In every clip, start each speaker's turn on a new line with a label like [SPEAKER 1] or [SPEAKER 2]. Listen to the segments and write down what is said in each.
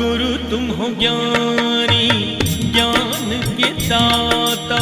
[SPEAKER 1] गुरु तुम हो ज्ञानी ज्ञान के दाता,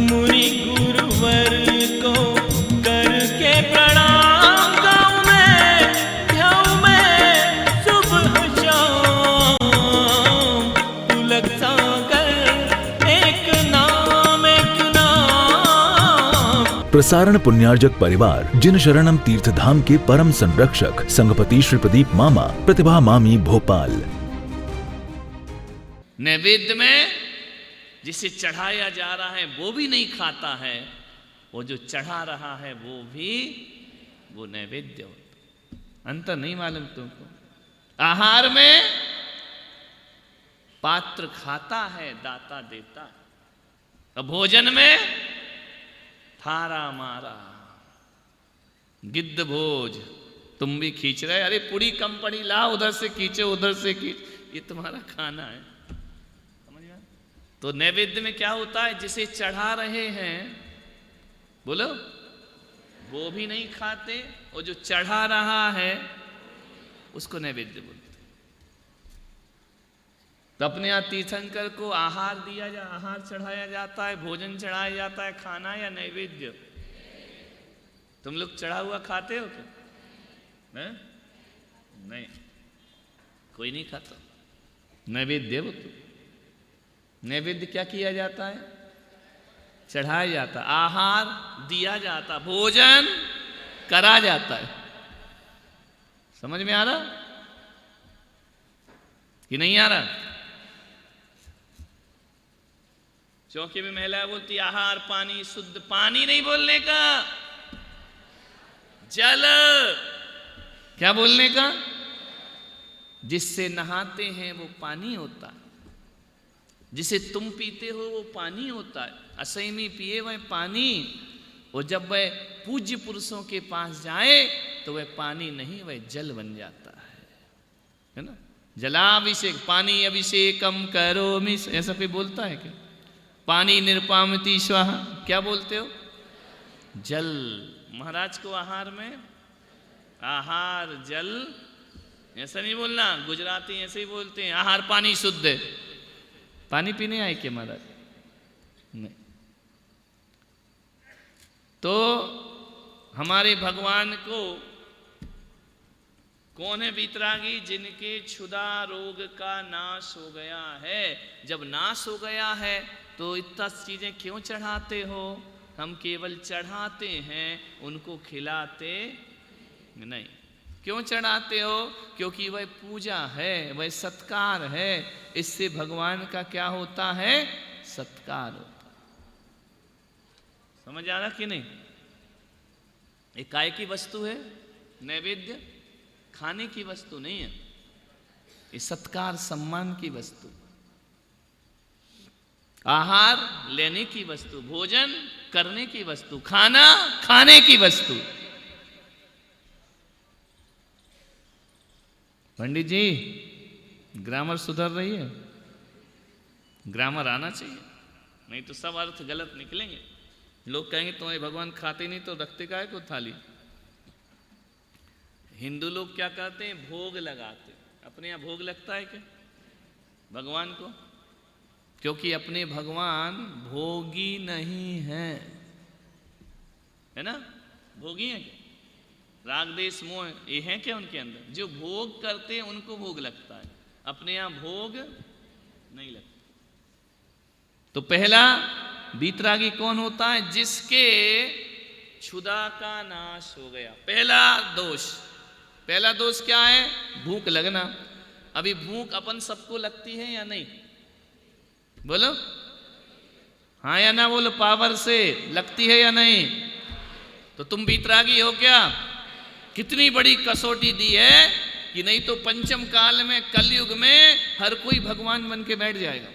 [SPEAKER 1] मुनि गुरुवर को करके प्रणाम गाऊं मैं, ध्याऊं मैं सुबह शाम। पुलक सागर एक नाम एक नाम।
[SPEAKER 2] प्रसारण पुण्यार्जक परिवार जिन शरणम तीर्थ धाम के परम संरक्षक संघपति श्री प्रदीप मामा, प्रतिभा मामी, भोपाल।
[SPEAKER 3] नैवेद्य में जिसे चढ़ाया जा रहा है वो भी नहीं खाता है, वो जो चढ़ा रहा है वो नैवेद्य होता। अंतर नहीं मालूम तुमको? आहार में पात्र खाता है, दाता देता है, और भोजन में थारा मारा गिद्ध भोज। तुम भी खींच रहे, अरे पूरी कम पड़ी, ला उधर से खींचो उधर से खींच, ये तुम्हारा खाना है। तो नैवेद्य में क्या होता है? जिसे चढ़ा रहे हैं, बोलो, वो भी नहीं खाते, और जो चढ़ा रहा है उसको नैवेद्य बोलते। तो अपने यहाँ तीर्थंकर को आहार आहार चढ़ाया जाता है, भोजन चढ़ाया जाता है, खाना या नैवेद्य? तुम लोग चढ़ा हुआ खाते हो क्या? नहीं, कोई नहीं खाता। नैवेद्य वो तो नैवेद्य क्या किया जाता है? चढ़ाया जाता, आहार दिया जाता, भोजन करा जाता है। समझ में आ रहा कि नहीं आ रहा? चौकी में महिला बोलती आहार पानी शुद्ध, पानी नहीं बोलने का, जल। क्या बोलने का? जिससे नहाते हैं वो पानी होता है, जिसे तुम पीते हो वो पानी होता है। असैमी पिए वह पानी, और जब वह पूज्य पुरुषों के पास जाए तो वह पानी नहीं, वह जल बन जाता है ना? जलाभिषेक, पानी अभिषेकम करोमि, ऐसा कोई बोलता है क्या? पानी निर्पामति स्वाहा, क्या बोलते हो? जल। महाराज को आहार में आहार जल, ऐसा नहीं बोलना। गुजराती ऐसे ही बोलते हैं, आहार पानी शुद्ध है। पानी पीने आए क्या महाराज? नहीं। तो हमारे भगवान को कौन है वीतरागी? जिनके क्षुधा रोग का नाश हो गया है। जब नाश हो गया है तो इतना चीजें क्यों चढ़ाते हो? हम केवल चढ़ाते हैं, उनको खिलाते नहीं। क्यों चढ़ाते हो? क्योंकि वह पूजा है, वह सत्कार है। इससे भगवान का क्या होता है? सत्कार होता है। समझ आ रहा कि नहीं? एक काय की वस्तु है नैवेद्य, खाने की वस्तु नहीं है। ये सत्कार सम्मान की वस्तु, आहार लेने की वस्तु, भोजन करने की वस्तु, खाना खाने की वस्तु। पंडित जी ग्रामर सुधर रही है? ग्रामर आना चाहिए, नहीं तो सब अर्थ गलत निकलेंगे। लोग कहेंगे तुम्हारे भगवान खाते नहीं तो रखते काहे को थाली। हिंदू लोग क्या करते हैं? भोग लगाते। अपने यहाँ भोग लगता है क्या भगवान को? क्योंकि अपने भगवान भोगी नहीं है, है ना? भोगी है क्या? राग देश मोह ये है क्या उनके अंदर? जो भोग करते हैं उनको भोग लगता है, अपने यहां भोग नहीं लगता। तो पहला वीतरागी कौन होता है? जिसके क्षुधा का नाश हो गया। पहला दोष क्या है? भूख लगना। अभी भूख अपन सबको लगती है या नहीं? बोलो हाँ या ना बोलो, पावर से लगती है या नहीं? तो तुम वीतरागी हो क्या? कितनी बड़ी कसौटी दी है कि नहीं तो पंचम काल में, कलयुग में हर कोई भगवान बन के बैठ जाएगा।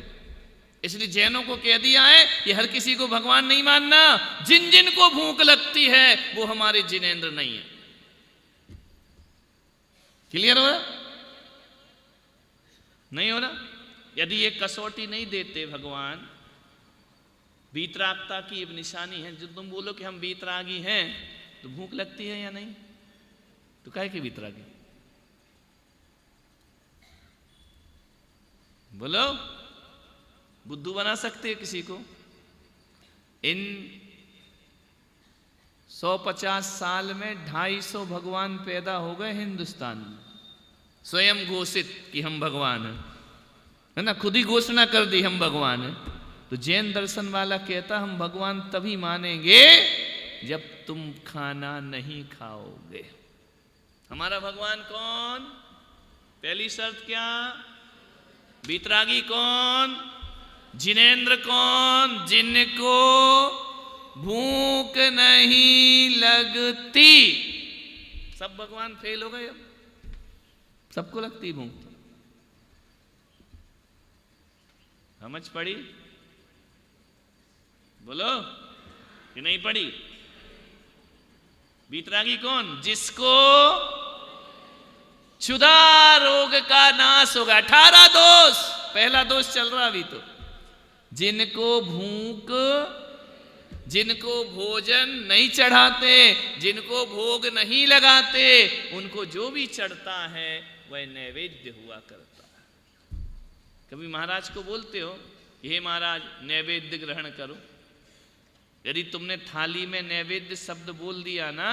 [SPEAKER 3] इसलिए जैनों को कह दिया है कि हर किसी को भगवान नहीं मानना। जिन जिन को भूख लगती है वो हमारे जिनेंद्र नहीं है। क्लियर हो रहा? नहीं हो रहा? यदि ये कसौटी नहीं देते भगवान, वीतरागता की निशानी है। जो तुम बोलो कि हम वीतरागी हैं तो भूख लगती है या नहीं? तो काहे की वीतरागी? बोलो, बुद्धू बना सकते हैं किसी को? इन 150 साल में 250 भगवान पैदा हो गए हिंदुस्तान में, स्वयं घोषित कि हम भगवान हैं, है ना, खुद ही घोषणा कर दी हम भगवान हैं। तो जैन दर्शन वाला कहता हम भगवान तभी मानेंगे जब तुम खाना नहीं खाओगे। हमारा भगवान कौन? पहली शर्त क्या? बीतरागी कौन? जिनेंद्र कौन? जिनको भूख नहीं लगती। सब भगवान फेल हो गए, अब सबको लगती भूख। समझ पड़ी? बोलो कि नहीं पड़ी? बीतरागी कौन? जिसको क्षुधा रोग का नाश होगा। 18 दोष, पहला दोष चल रहा अभी तो। जिनको भूख, जिनको भोजन नहीं चढ़ाते, जिनको भोग नहीं लगाते, उनको जो भी चढ़ता है वह नैवेद्य हुआ करता है। कभी महाराज को बोलते हो कि हे महाराज नैवेद्य ग्रहण करो, यदि तुमने थाली में नैवेद्य शब्द बोल दिया ना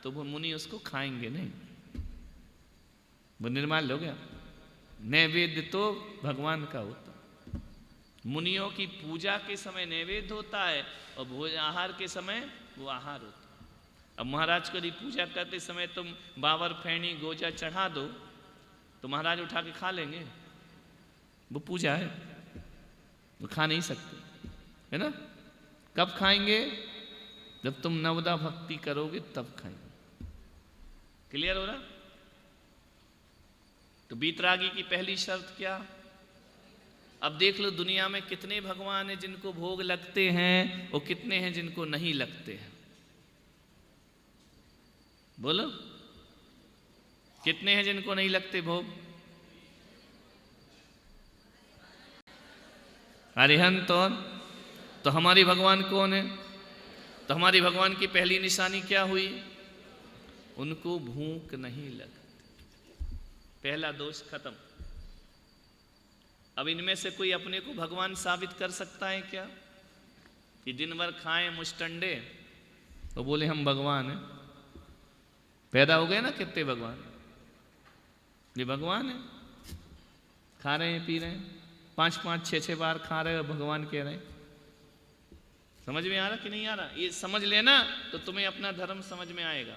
[SPEAKER 3] तो वो मुनि उसको खाएंगे नहीं, वो निर्माल्य हो गया। नैवेद्य तो भगवान का होता, मुनियों की पूजा के समय नैवेद्य होता है और भोज आहार के समय वो आहार होता है। अब महाराज को यदि पूजा करते समय तुम बावर, फैनी, गोजा चढ़ा दो तो महाराज उठा के खा लेंगे? वो पूजा है, वो खा नहीं सकते, है ना। कब खाएंगे? जब तुम नवदा भक्ति करोगे तब खाएंगे। क्लियर हो रहा? तो बीतरागी की पहली शर्त क्या? अब देख लो दुनिया में कितने भगवान हैं जिनको भोग लगते हैं और कितने हैं जिनको नहीं लगते हैं। बोलो, कितने हैं जिनको नहीं लगते भोग? अरिहंत। और तो हमारी भगवान कौन है? तो हमारी भगवान की पहली निशानी क्या हुई? उनको भूख नहीं लगती। पहला दोष खत्म। अब इनमें से कोई अपने को भगवान साबित कर सकता है क्या? कि दिन भर खाएं मुष्टंडे तो बोले हम भगवान हैं। पैदा हो गए ना कितने भगवान? ये भगवान है, खा रहे हैं, पी रहे हैं, 5-5, 6-6 बार खा रहे हो, भगवान कह रहे हैं। समझ में आ रहा कि नहीं आ रहा? ये समझ लेना तो तुम्हें अपना धर्म समझ में आएगा।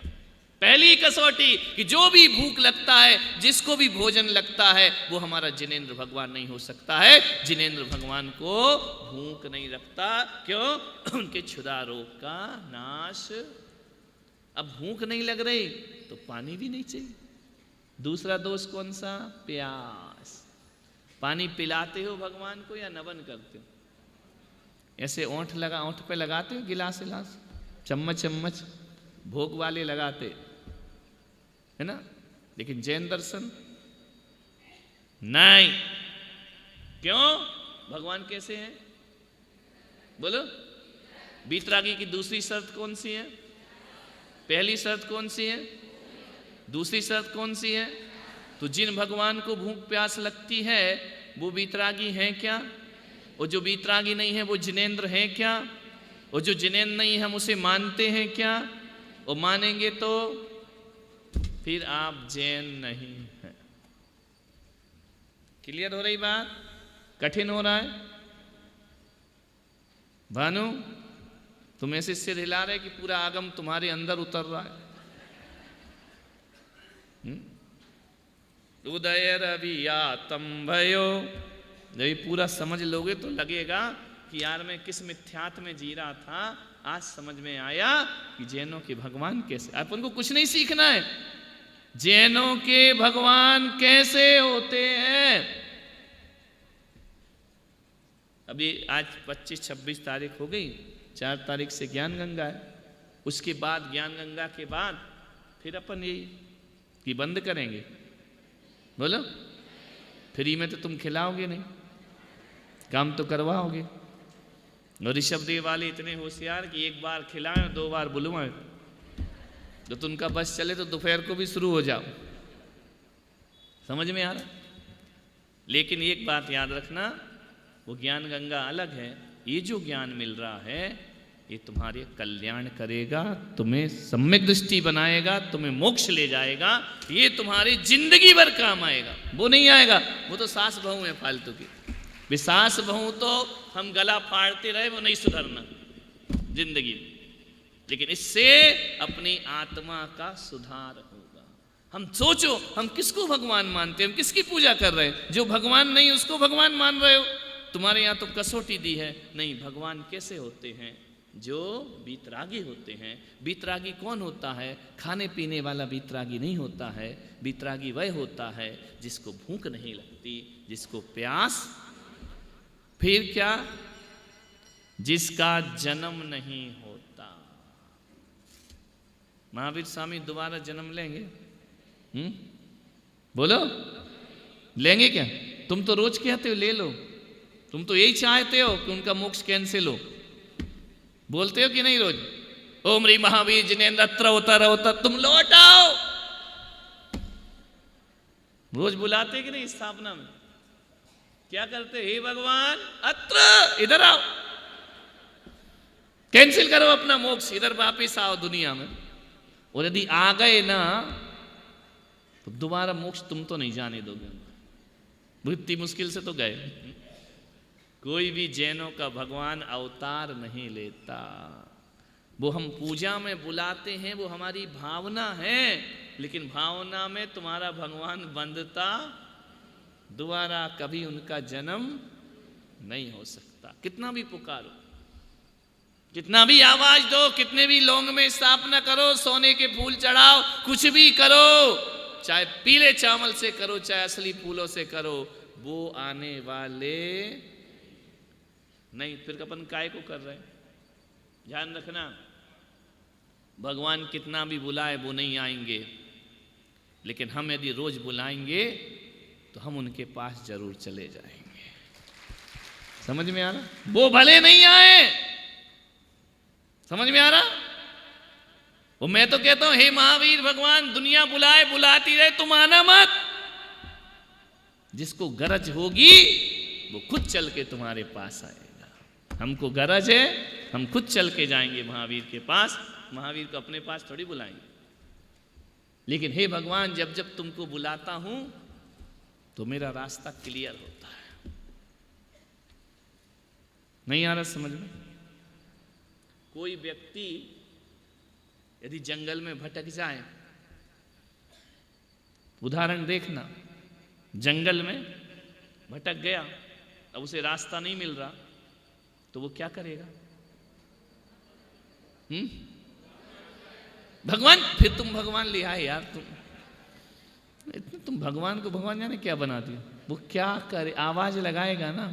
[SPEAKER 3] पहली कसौटी कि जो भी भूख लगता है, जिसको भी भोजन लगता है, वो हमारा जिनेंद्र भगवान नहीं हो सकता है। जिनेंद्र भगवान को भूख नहीं लगता। क्यों? उनके क्षुधा रोग का नाश। अब भूख नहीं लग रही तो पानी भी नहीं चाहिए। दूसरा दोष कौन सा? प्यास। पानी पिलाते हो भगवान को या नवन करते हो? ऐसे ओंठ पे लगाते हो, गिलास गिलास, चम्मच चम्मच भोग वाले लगाते, है ना। लेकिन जैन दर्शन नहीं। क्यों? भगवान कैसे हैं? बोलो। बीतरागी की दूसरी शर्त कौन सी है? पहली शर्त कौन सी है? दूसरी शर्त कौन सी है? तो जिन भगवान को भूख प्यास लगती है वो बीतरागी हैं क्या? और जो बीतरागी नहीं है वो जिनेंद्र है क्या? और जो जिनेंद्र नहीं है हम उसे मानते हैं क्या? और मानेंगे तो फिर आप जैन नहीं हैं। क्लियर हो रही बात? कठिन हो रहा है? भानु तुम ऐसे सिर हिला रहे कि पूरा आगम तुम्हारे अंदर उतर रहा है। उदय रवियातम भयो। जब पूरा समझ लोगे तो लगेगा कि यार मैं किस मिथ्यात में जी रहा था। आज समझ में आया कि जैनों के भगवान कैसे। अपन को कुछ नहीं सीखना है, जैनों के भगवान कैसे होते हैं। अभी आज 25-26 तारीख हो गई, 4 तारीख से ज्ञान गंगा है। उसके बाद ज्ञान गंगा के बाद फिर अपन ये कि बंद करेंगे। बोलो, फ्री में तो तुम खिलाओगे नहीं, काम तो करवाओगे। और ऋषभदेव वाले इतने होशियार कि एक बार खिलाएं 2 बार बुलवाएं, तो तुमका बस चले तो दोपहर को भी शुरू हो जाओ। समझ में आ रहा? लेकिन एक बात याद रखना, वो ज्ञान गंगा अलग है, ये जो ज्ञान मिल रहा है ये तुम्हारे कल्याण करेगा, तुम्हें सम्यक दृष्टि बनाएगा, तुम्हें मोक्ष ले जाएगा, ये तुम्हारी जिंदगी भर काम आएगा। वो नहीं आएगा, वो तो सास बहू है फालतू की। सास बहू तो हम गला फाड़ते रहे, वो नहीं सुधरना जिंदगी में, लेकिन इससे अपनी आत्मा का सुधार होगा। हम सोचो, हम किसको भगवान मानते हैं, हम किसकी पूजा कर रहे हैं? जो भगवान नहीं उसको भगवान मान रहे हो। तुम्हारे यहाँ तो कसौटी दी है, नहीं, भगवान कैसे होते हैं? जो बीतरागी होते हैं। बीतरागी कौन होता है? खाने पीने वाला बीतरागी नहीं होता है। बीतरागी वह होता है जिसको भूख नहीं लगती, जिसको प्यास, फिर क्या, जिसका जन्म नहीं होता। महावीर स्वामी दोबारा जन्म लेंगे? बोलो, लेंगे क्या? तुम तो रोज कहते हो ले लो, तुम तो यही चाहते हो कि उनका मोक्ष कैंसिल हो, बोलते हो कि नहीं रोज? ओम री महावीर जिनेन्द्र अत्र होता रहोता, तुम लौट आओ। रोज बुलाते कि नहीं स्थापना में? क्या करते? हे भगवान अत्र, इधर आओ, कैंसिल करो अपना मोक्ष, इधर वापिस आओ दुनिया में। और यदि आ गए ना तो दोबारा मोक्ष तुम तो नहीं जाने दोगे, इतनी मुश्किल से तो गए। कोई भी जैनों का भगवान अवतार नहीं लेता, वो हम पूजा में बुलाते हैं, वो हमारी भावना है, लेकिन भावना में तुम्हारा भगवान बंधता, दोबारा कभी उनका जन्म नहीं हो सकता। कितना भी पुकारो, कितना भी आवाज दो, कितने भी लौंग में स्थापना करो, सोने के फूल चढ़ाओ, कुछ भी करो, चाहे पीले चावल से करो, चाहे असली फूलों से करो, वो आने वाले नहीं। फिर अपन काय को कर रहे हैं? ध्यान रखना, भगवान कितना भी बुलाए वो नहीं आएंगे, लेकिन हम यदि रोज बुलाएंगे तो हम उनके पास जरूर चले जाएंगे। समझ में आ रहा? वो भले नहीं आए, समझ में आ रहा? वो मैं तो कहता हूं, हे महावीर भगवान, दुनिया बुलाए बुलाती रहे, तुम आना मत। जिसको गरज होगी वो खुद चल के तुम्हारे पास आएगा। हमको गरज है, हम खुद चल के जाएंगे महावीर के पास, महावीर को अपने पास थोड़ी बुलाएंगे। लेकिन हे भगवान, जब जब तुमको बुलाता हूं तो मेरा रास्ता क्लियर होता है। नहीं आ रहा समझ में? कोई व्यक्ति यदि जंगल में भटक जाए, उदाहरण देखना, जंगल में भटक गया, अब उसे रास्ता नहीं मिल रहा, तो वो क्या करेगा? भगवान, फिर तुम भगवान ले आए यार, तुम भगवान को भगवान जाने क्या बना दिया। वो क्या करे? आवाज लगाएगा ना,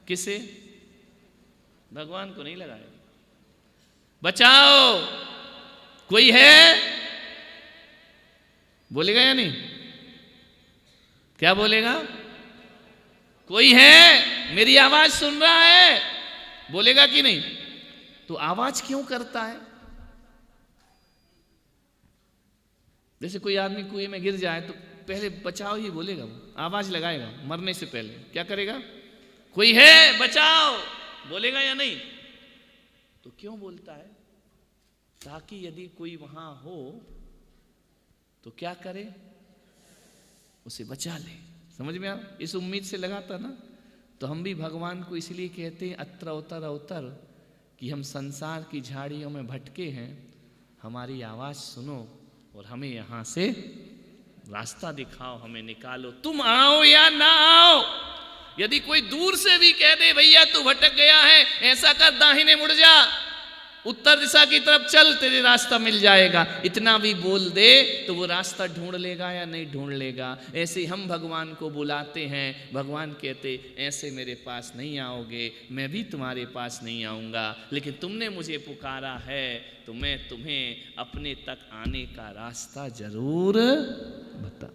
[SPEAKER 3] किसे? भगवान को नहीं लगाएगा। बचाओ, कोई है? बोलेगा या नहीं? क्या बोलेगा? कोई है, मेरी आवाज सुन रहा है, बोलेगा कि नहीं? तो आवाज क्यों करता है? जैसे कोई आदमी कुएं में गिर जाए तो पहले बचाओ ही बोलेगा, वो आवाज लगाएगा मरने से पहले। क्या करेगा? कोई है, बचाओ, बोलेगा या नहीं? तो क्यों बोलता है? ताकि यदि कोई वहां हो तो क्या करे? उसे बचा ले। समझ में आ? इस उम्मीद से लगाता ना। तो हम भी भगवान को इसलिए कहते हैं अत्र अवतर अवतर, कि हम संसार की झाड़ियों में भटके हैं, हमारी आवाज सुनो और हमें यहां से रास्ता दिखाओ, हमें निकालो। तुम आओ या ना आओ, यदि कोई दूर से भी कह दे भैया तू भटक गया है, ऐसा कर दाहिने मुड़ जा, उत्तर दिशा की तरफ चल, तेरे रास्ता मिल जाएगा, इतना भी बोल दे तो वो रास्ता ढूंढ लेगा या नहीं ढूंढ लेगा। ऐसे हम भगवान को बुलाते हैं, भगवान कहते ऐसे मेरे पास नहीं आओगे, मैं भी तुम्हारे पास नहीं आऊँगा, लेकिन तुमने मुझे पुकारा है तो मैं तुम्हें अपने तक आने का रास्ता जरूर बता।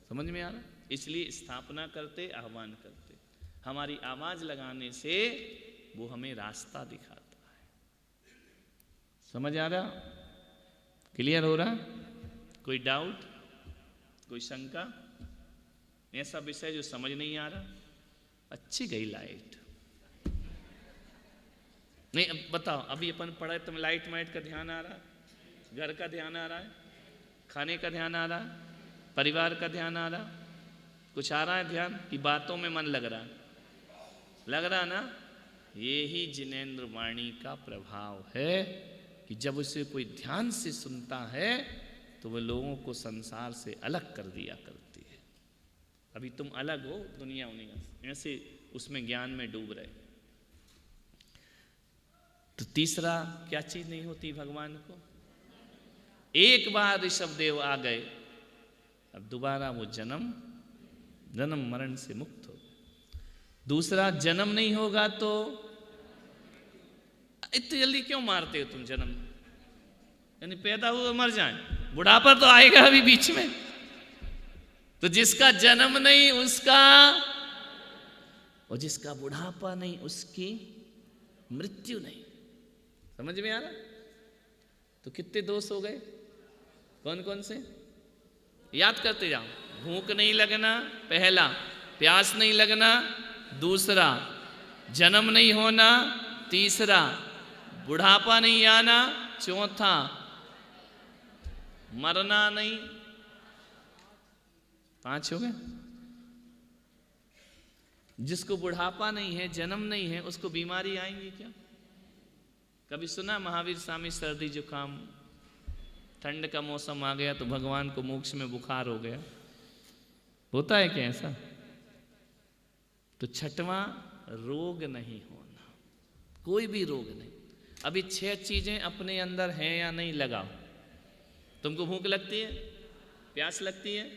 [SPEAKER 3] समझ में आ रहा? इसलिए स्थापना करते, आह्वान करते, हमारी आवाज लगाने से वो हमें रास्ता दिखाता है। समझ आ रहा? क्लियर हो रहा? कोई डाउट, कोई शंका? ऐसा विषय जो समझ नहीं आ रहा, अच्छी गई लाइट। नहीं अब बताओ, अभी अपन पढ़े तुम लाइट माइट का ध्यान आ रहा है, घर का ध्यान आ रहा है, खाने का ध्यान आ रहा है, परिवार का ध्यान आ रहा, कुछ आ रहा है ध्यान कि बातों में मन लग रहा है? लग रहा ना? ये ही जिनेंद्र वाणी का प्रभाव है कि जब उसे कोई ध्यान से सुनता है तो वह लोगों को संसार से अलग कर दिया करती है। अभी तुम अलग हो दुनिया उनिया ऐसे उसमें ज्ञान में डूब रहे। तो तीसरा क्या चीज नहीं होती भगवान को? एक बार ऋषभ देव आ गए, अब दोबारा वो जन्म मरण से मुक्त हो। दूसरा जन्म नहीं होगा तो इतनी जल्दी क्यों मारते हो तुम जन्म? यानी पैदा हुआ मर जाए, बुढ़ापा तो आएगा अभी बीच में। तो जिसका जन्म नहीं उसका, और जिसका बुढ़ापा नहीं उसकी मृत्यु नहीं। समझ में आ रहा? तो कितने दोष हो गए? कौन कौन से? याद करते जाओ। भूख नहीं लगना पहला, प्यास नहीं लगना दूसरा, जन्म नहीं होना तीसरा, बुढ़ापा नहीं आना चौथा, मरना नहीं, 5 हो गए। जिसको बुढ़ापा नहीं है, जन्म नहीं है, उसको बीमारी आएंगी क्या? कभी सुना महावीर स्वामी सर्दी जुकाम, ठंड का मौसम आ गया तो भगवान को मोक्ष में बुखार हो गया? होता है क्या ऐसा? तो छठवां रोग नहीं होना, कोई भी रोग नहीं। अभी 6 चीजें अपने अंदर हैं या नहीं लगाओ। तुमको भूख लगती है, प्यास लगती है,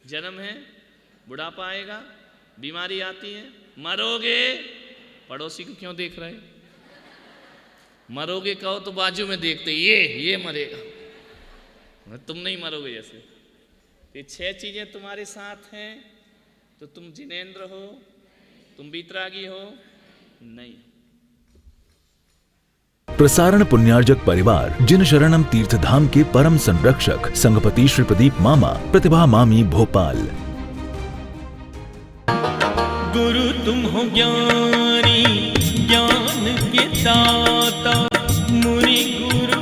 [SPEAKER 3] जन्म है, बुढ़ापा आएगा, बीमारी आती है, मरोगे। पड़ोसी को क्यों देख रहे? मरोगे कहो तो बाजू में देखते ये मरेगा, तुम नहीं मरोगे। जैसे ये 6 चीजें तुम्हारे साथ हैं तो तुम जिनेंद्र हो, तुम बीतरागी हो नहीं।
[SPEAKER 2] प्रसारण पुण्यार्जक परिवार जिन शरणम तीर्थधाम के परम संरक्षक संघपति श्री प्रदीप मामा, प्रतिभा मामी भोपाल।
[SPEAKER 1] गुरु तुम हो ज्ञानी, ज्ञान के दाता, मुनि गुरु